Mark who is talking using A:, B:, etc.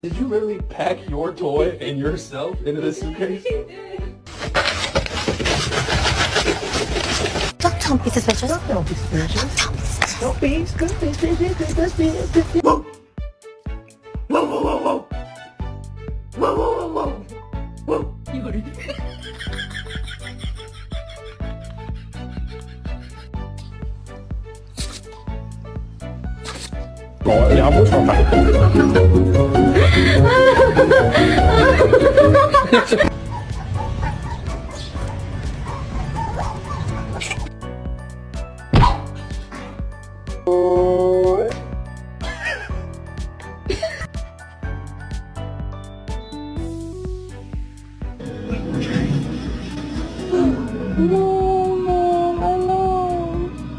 A: Did you really pack your toy and yourself into this suitcase?
B: Don't be suspicious.
C: Don't be suspicious. Don't be suspicious.
A: Whoa! Whoa, whoa, whoa, whoa! Whoa, whoa, whoa, whoa! Whoa!
C: Rồi, ông muốn sao mặt?